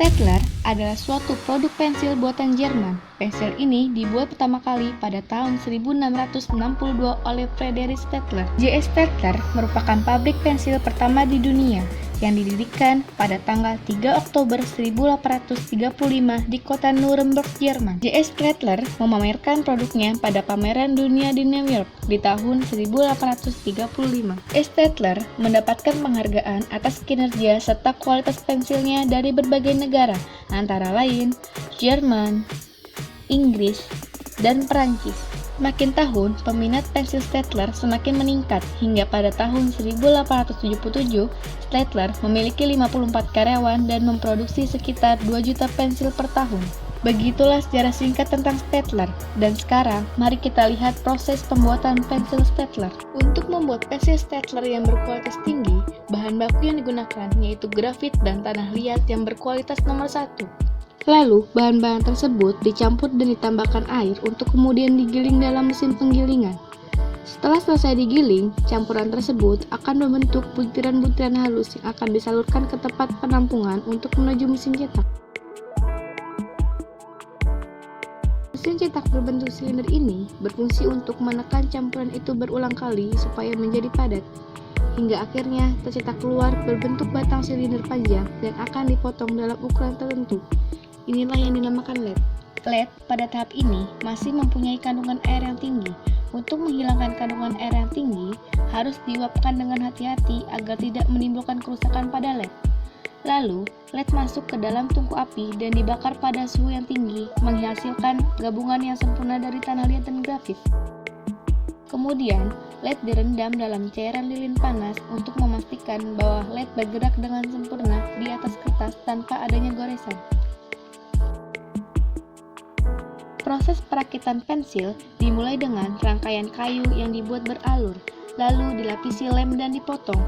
Staedtler adalah suatu produk pensil buatan Jerman. Pensil ini dibuat pertama kali pada tahun 1662 oleh Friedrich Staedtler. J.S. Staedtler merupakan pabrik pensil pertama di dunia yang didirikan pada tanggal 3 Oktober 1835 di kota Nuremberg, Jerman. J.S. Staedtler memamerkan produknya pada pameran dunia di New York di tahun 1835. Staedtler mendapatkan penghargaan atas kinerja serta kualitas pensilnya dari berbagai negara, antara lain Jerman, Inggris, dan Perancis. Makin tahun, peminat pensil Staedtler semakin meningkat hingga pada tahun 1877, Staedtler memiliki 54 karyawan dan memproduksi sekitar 2 juta pensil per tahun. Begitulah sejarah singkat tentang Staedtler, dan sekarang mari kita lihat proses pembuatan pensil Staedtler. Untuk membuat pensil Staedtler yang berkualitas tinggi, bahan baku yang digunakan yaitu grafit dan tanah liat yang berkualitas nomor 1. Lalu, bahan-bahan tersebut dicampur dan ditambahkan air untuk kemudian digiling dalam mesin penggilingan. Setelah selesai digiling, campuran tersebut akan membentuk butiran-butiran halus yang akan disalurkan ke tempat penampungan untuk menuju mesin cetak. Mesin cetak berbentuk silinder ini berfungsi untuk menekan campuran itu berulang kali supaya menjadi padat, hingga akhirnya tercetak keluar berbentuk batang silinder panjang dan akan dipotong dalam ukuran tertentu. Inilah yang dinamakan LED. LED pada tahap ini masih mempunyai kandungan air yang tinggi. Untuk menghilangkan kandungan air yang tinggi, harus diuapkan dengan hati-hati agar tidak menimbulkan kerusakan pada LED. Lalu, LED masuk ke dalam tungku api dan dibakar pada suhu yang tinggi, menghasilkan gabungan yang sempurna dari tanah liat dan grafit. Kemudian, LED direndam dalam cairan lilin panas untuk memastikan bahwa LED bergerak dengan sempurna di atas kertas tanpa adanya goresan. Proses perakitan pensil dimulai dengan rangkaian kayu yang dibuat beralur, lalu dilapisi lem dan dipotong.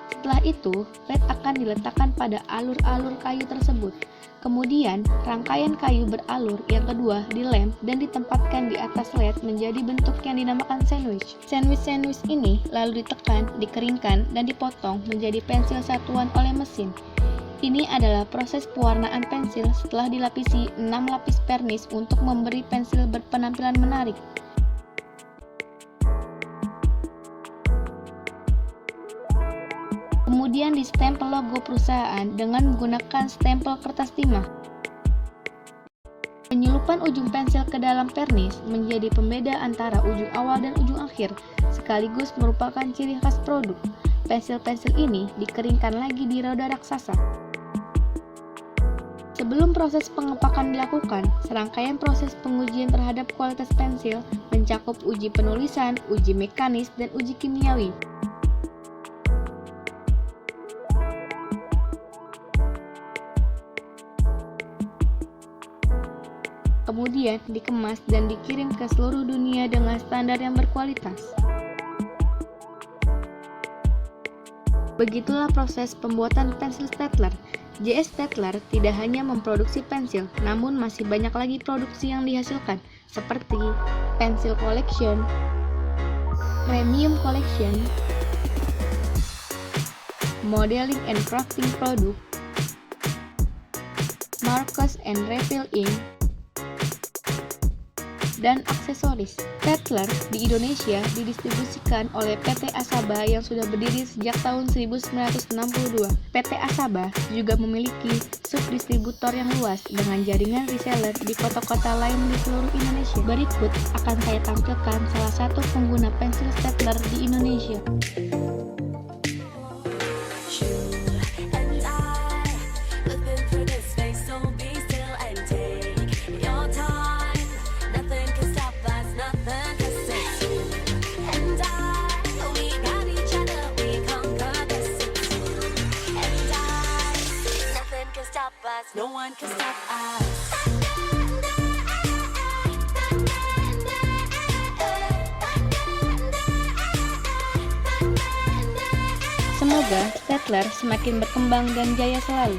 Setelah itu, LED akan diletakkan pada alur-alur kayu tersebut. Kemudian, rangkaian kayu beralur yang kedua dilem dan ditempatkan di atas LED menjadi bentuk yang dinamakan sandwich. Sandwich ini lalu ditekan, dikeringkan, dan dipotong menjadi pensil satuan oleh mesin. Ini adalah proses pewarnaan pensil setelah dilapisi 6 lapis vernis untuk memberi pensil berpenampilan menarik. Kemudian distempel logo perusahaan dengan menggunakan stempel kertas timah. Penyelupan ujung pensil ke dalam vernis menjadi pembeda antara ujung awal dan ujung akhir, sekaligus merupakan ciri khas produk. Pensil-pensil ini dikeringkan lagi di roda raksasa. Sebelum proses pengepakan dilakukan, serangkaian proses pengujian terhadap kualitas pensil mencakup uji penulisan, uji mekanis, dan uji kimiawi. Kemudian dikemas dan dikirim ke seluruh dunia dengan standar yang berkualitas. Begitulah proses pembuatan pensil Staedtler. J.S. Staedtler tidak hanya memproduksi pensil, namun masih banyak lagi produksi yang dihasilkan, seperti Pencil Collection, Premium Collection, Modeling and Crafting Product, Markers and Refill Ink, dan aksesoris. Staedtler di Indonesia didistribusikan oleh PT Asaba yang sudah berdiri sejak tahun 1962. PT Asaba juga memiliki subdistributor yang luas dengan jaringan reseller di kota-kota lain di seluruh Indonesia. Berikut akan saya tampilkan salah satu pengguna pensil Staedtler di Indonesia. No one can stop us. Semoga Staedtler semakin berkembang dan jaya selalu.